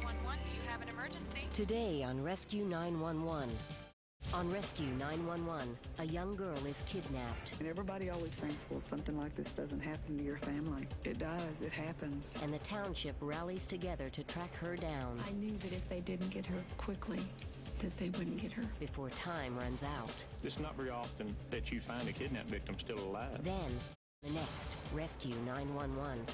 911, do you have an emergency? Today on Rescue 911. On Rescue 911, a young girl is kidnapped. And everybody always thinks, well, something like this doesn't happen to your family. It does. It happens. And the township rallies together to track her down. I knew that if they didn't get her quickly, that they wouldn't get her. Before time runs out. It's not very often that you find a kidnapped victim still alive. Then, the next Rescue 911.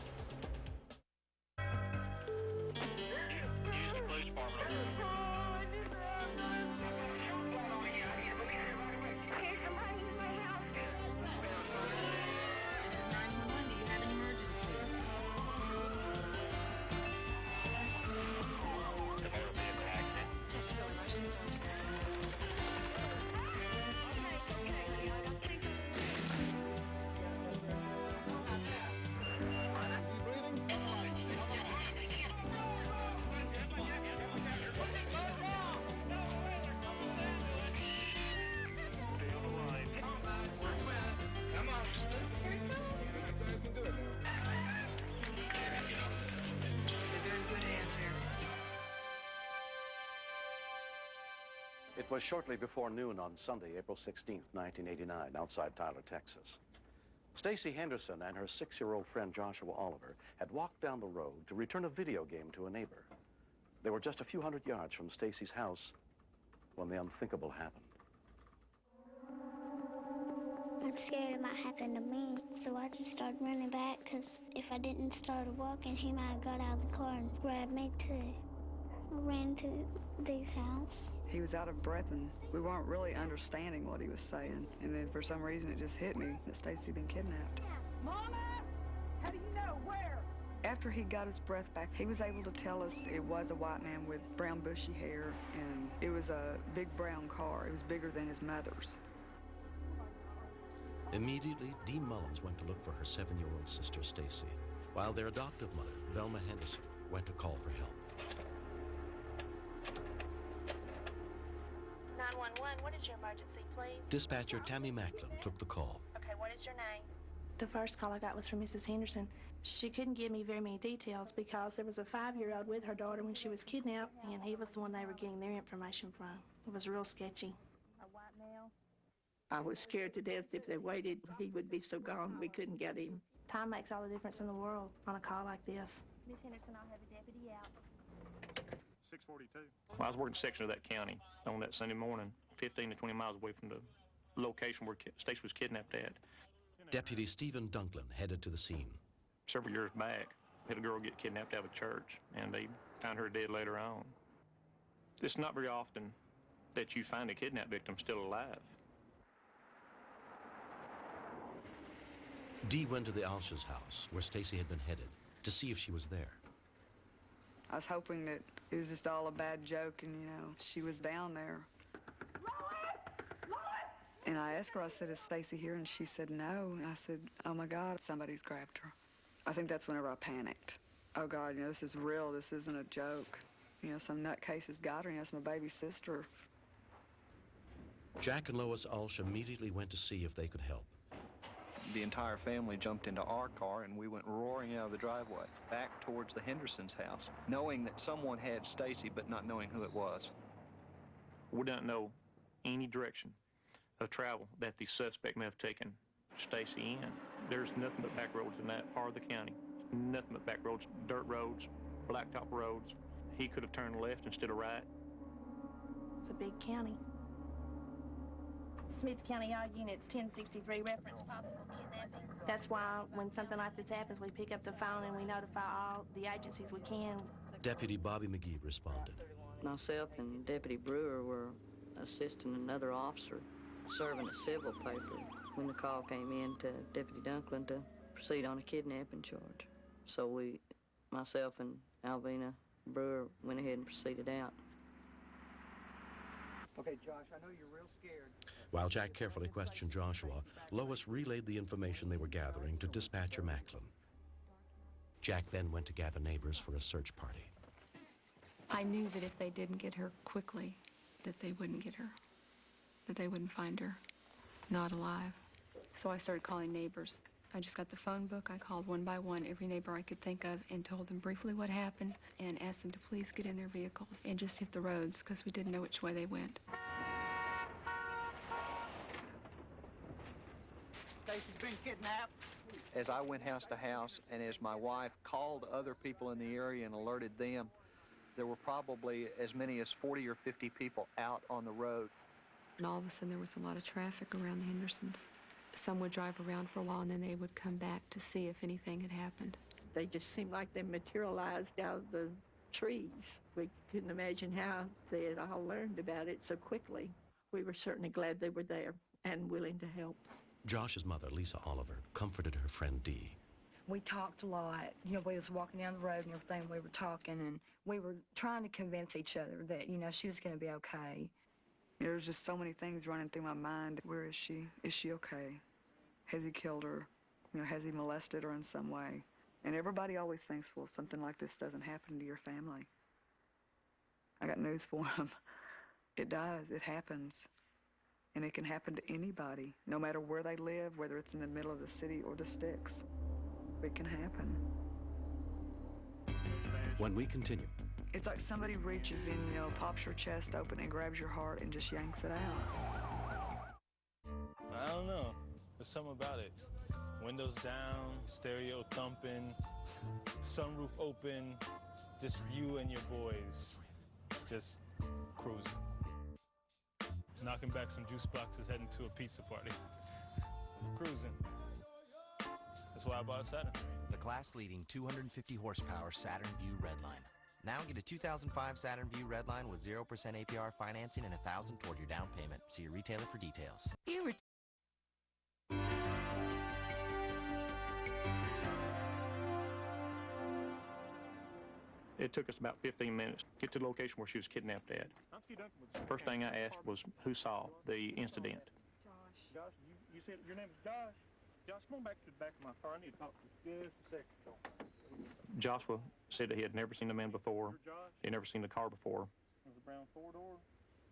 It was shortly before noon on Sunday, April 16th, 1989, outside Tyler, Texas. Stacy Henderson and her 6-year-old friend Joshua Oliver had walked down the road to return a video game to a neighbor. They were just a few hundred yards from Stacy's house when the unthinkable happened. I'm scared it might happen to me, so I just started running back because if I didn't start walking, he might have got out of the car and grabbed me too. I ran to Dee's house. He was out of breath, and we weren't really understanding what he was saying. And then for some reason, it just hit me that Stacy had been kidnapped. Mama! How do you know? Where? After he got his breath back, he was able to tell us it was a white man with brown bushy hair, and it was a big brown car. It was bigger than his mother's. Immediately, Dee Mullins went to look for her 7-year-old sister, Stacy, while their adoptive mother, Velma Henderson, went to call for help. 911, what is your emergency, please? Dispatcher Tammy Macklin took the call. Okay, what is your name? The first call I got was from Mrs. Henderson. She couldn't give me very many details because there was a 5-year-old with her daughter when she was kidnapped, and he was the one they were getting their information from. It was real sketchy. A white male? I was scared to death if they waited, he would be so gone we couldn't get him. Time makes all the difference in the world on a call like this. Miss Henderson, I'll have a deputy out. 642. Well, I was working a section of that county on that Sunday morning, 15 to 20 miles away from the location where Stacy was kidnapped at. Deputy Stephen Dunklin headed to the scene. Several years back, had a girl get kidnapped out of a church, and they found her dead later on. It's not very often that you find a kidnapped victim still alive. Dee went to the Alsha's house, where Stacy had been headed, to see if she was there. I was hoping that it was just all a bad joke and, she was down there. Lois! Lois! And I asked her, I said, is Stacy here? And she said no. And I said, oh, my God, somebody's grabbed her. I think that's whenever I panicked. Oh, God, this is real. This isn't a joke. Some nutcase has got her. It's my baby sister. Jack and Lois Alsha immediately went to see if they could help. The entire family jumped into our car, and we went roaring out of the driveway back towards the Hendersons' house, knowing that someone had Stacy, but not knowing who it was. We don't know any direction of travel that the suspect may have taken Stacy in. There's nothing but back roads in that part of the county. Nothing but back roads, dirt roads, blacktop roads. He could have turned left instead of right. It's a big county. Smith County All Units 1063 reference possible kidnapping. That's why when something like this happens, we pick up the phone and we notify all the agencies we can. Deputy Bobby McGee responded. Myself and Deputy Brewer were assisting another officer serving a civil paper when the call came in to Deputy Dunklin to proceed on a kidnapping charge. So myself and Alvina Brewer went ahead and proceeded out. Okay, Josh, I know you're real scared. While Jack carefully questioned Joshua, Lois relayed the information they were gathering to Dispatcher Macklin. Jack then went to gather neighbors for a search party. I knew that if they didn't get her quickly, that they wouldn't get her, that they wouldn't find her not alive. So I started calling neighbors I just got the phone book. I called one by one every neighbor I could think of and told them briefly what happened and asked them to please get in their vehicles and just hit the roads because we didn't know which way they went. Stacy's been kidnapped. As I went house to house and as my wife called other people in the area and alerted them, there were probably as many as 40 or 50 people out on the road. And all of a sudden there was a lot of traffic around the Hendersons. Some would drive around for a while and then they would come back to see if anything had happened. They just seemed like they materialized out of the trees. We couldn't imagine how they had all learned about it so quickly. We were certainly glad they were there and willing to help. Josh's mother, Lisa Oliver, comforted her friend Dee. We talked a lot. You know, we was walking down the road and everything, we were talking, and we were trying to convince each other that, you know, she was going to be okay. There was just so many things running through my mind. Where is she? Is she okay? Has he killed her? You know, has he molested her in some way? And everybody always thinks, well, something like this doesn't happen to your family. I got news for them. It does. It happens. And it can happen to anybody, no matter where they live, whether it's in the middle of the city or the sticks. It can happen. When we continue. It's like somebody reaches in, you know, pops your chest open and grabs your heart and just yanks it out. I don't know. There's something about it. Windows down, stereo thumping, sunroof open, just you and your boys just cruising. Knocking back some juice boxes, heading to a pizza party. Cruising. That's why I bought a Saturn. The class-leading 250 horsepower Saturn Vue Redline. Now get a 2005 Saturn Vue Redline with 0% APR financing and $1,000 toward your down payment. See your retailer for details. It took us about 15 minutes to get to the location where she was kidnapped at. First thing I asked was who saw the incident. Josh, you said your name is Josh? Josh, come on back to the back of my car. I need to talk to you just a second. Joshua said that he had never seen the man before. He had never seen the car before. It was a brown four-door.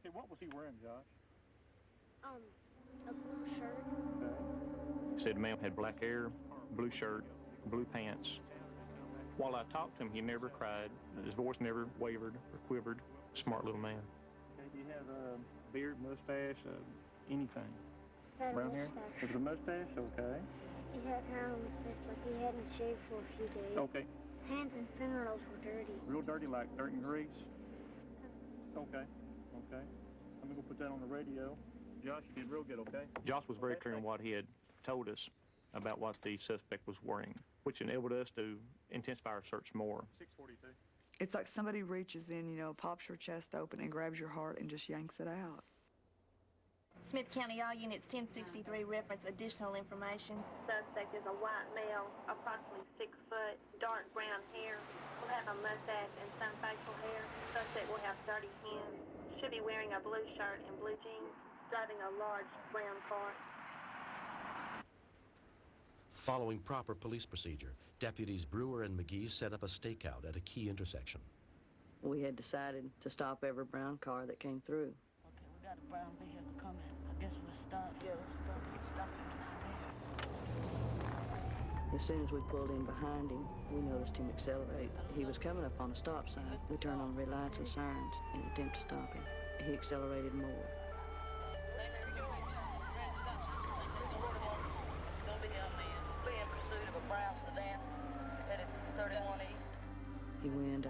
Hey, what was he wearing, Josh? A blue shirt. Okay. He said the man had black hair, blue shirt, blue pants. While I talked to him, he never cried. His voice never wavered or quivered. Smart little man. Okay, do you have a beard, mustache, anything? Had Brown hair? mustache. It was a mustache? Okay. He had hair on his face like he hadn't shaved for a few days. Okay. His hands and fingernails were dirty. Real dirty, like dirt and grease? Okay. Okay. Let me go put that on the radio. Josh, you did real good, okay? Josh was very clear in what he had told us about what the suspect was wearing, which enabled us to intensify our search more. 642. It's like somebody reaches in, you know, pops your chest open and grabs your heart and just yanks it out. Smith County All Units 1063 reference additional information. Suspect is a white male, approximately 6 foot, dark brown hair. Will have a mustache and some facial hair. Suspect will have dirty hands. Should be wearing a blue shirt and blue jeans. Driving a large brown car. Following proper police procedure, deputies Brewer and McGee set up a stakeout at a key intersection. We had decided to stop every brown car that came through. Okay, we got a brown vehicle coming. I guess we'll stop. Yeah, we'll stop him. As soon as we pulled in behind him, we noticed him accelerate. He was coming up on a stop sign. We turned on red lights and sirens in an attempt to stop him. He accelerated more. He went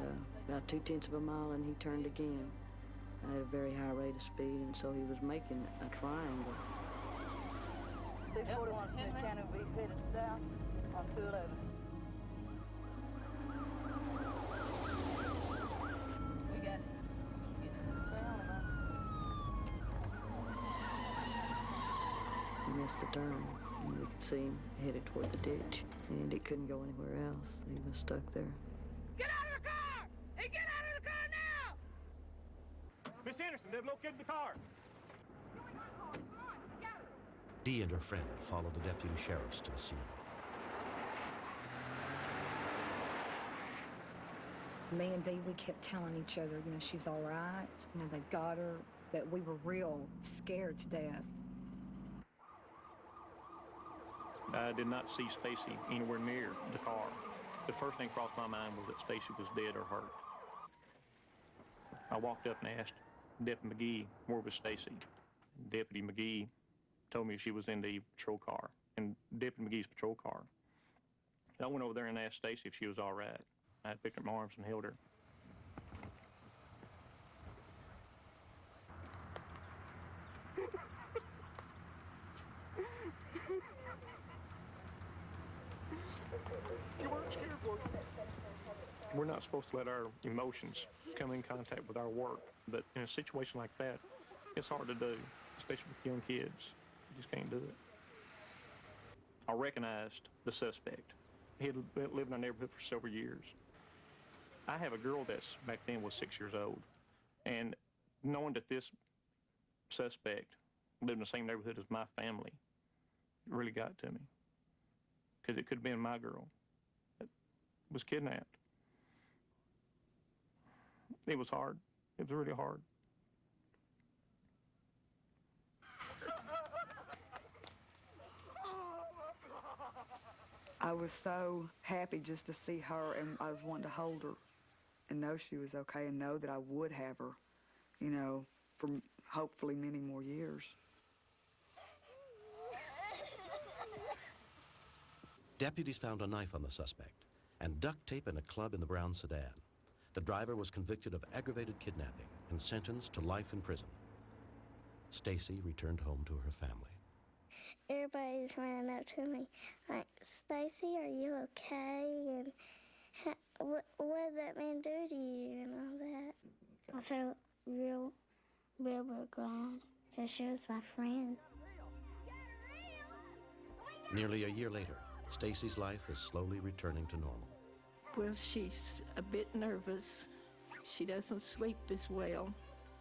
about 2/10 of a mile and he turned again at a very high rate of speed, and so he was making a triangle. 641 Smith County will be headed south on 211. We got it. He missed the turn, and we could see him headed toward the ditch, and he couldn't go anywhere else. He was stuck there. Get out of the car! Hey, get out of the car now! Miss Anderson, they've located the car. Dee and her friend followed the deputy sheriffs to the scene. Me and Dee, we kept telling each other, you know, she's all right. You know, they got her, but we were real scared to death. I did not see Stacy anywhere near the car. The first thing crossed my mind was that Stacy was dead or hurt. I walked up and asked Deputy McGee, where was Stacy? Deputy McGee told me she was in the patrol car, in Deputy McGee's patrol car. I went over there and asked Stacy if she was all right. I picked her in my arms and held her. We're not supposed to let our emotions come in contact with our work, but in a situation like that, it's hard to do, especially with young kids. You just can't do it. I recognized the suspect. He had lived in our neighborhood for several years. I have a girl that's back then was 6 years old, and knowing that this suspect lived in the same neighborhood as my family really got to me, because it could have been my girl that was kidnapped. It was hard. It was really hard. I was so happy just to see her, and I was wanting to hold her and know she was okay and know that I would have her, you know, for hopefully many more years. Deputies found a knife on the suspect and duct tape in a club in the brown sedan. The driver was convicted of aggravated kidnapping and sentenced to life in prison. Stacy returned home to her family. Everybody's running up to me like, Stacy, are you okay? And what did that man do to you and all that? I felt real glad because she was my friend. Nearly a year later, Stacy's life is slowly returning to normal. Well, she's a bit nervous. She doesn't sleep as well.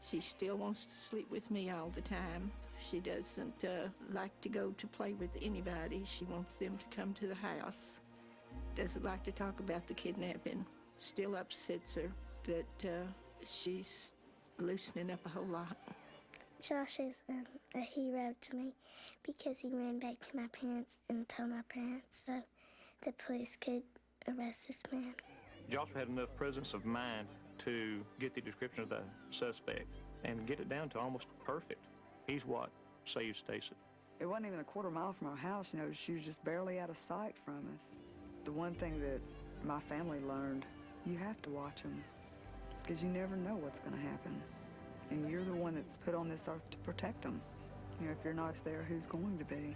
She still wants to sleep with me all the time. She doesn't like to go to play with anybody. She wants them to come to the house. Doesn't like to talk about the kidnapping. Still upsets her, but she's loosening up a whole lot. Josh is a hero to me because he ran back to my parents and told my parents so the police could arrest this man. Joshua had enough presence of mind to get the description of the suspect and get it down to almost perfect. He's what saved Stacy. It wasn't even a quarter mile from our house, you know, she was just barely out of sight from us. The one thing that my family learned, you have to watch them because you never know what's going to happen. And you're the one that's put on this earth to protect them. You know, if you're not there, who's going to be?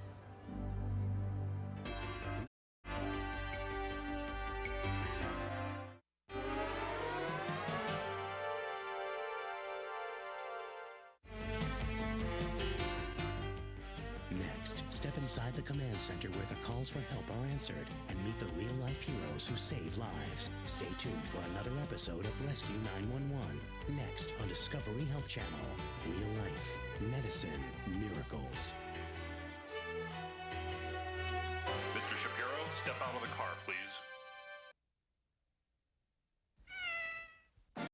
Next, step inside the command center where the calls for help are answered and meet the real-life heroes who save lives. Stay tuned for another episode of Rescue 911. Next on Discovery Health Channel. Real life, medicine, miracles. Mr. Shapiro, step out of the car, please.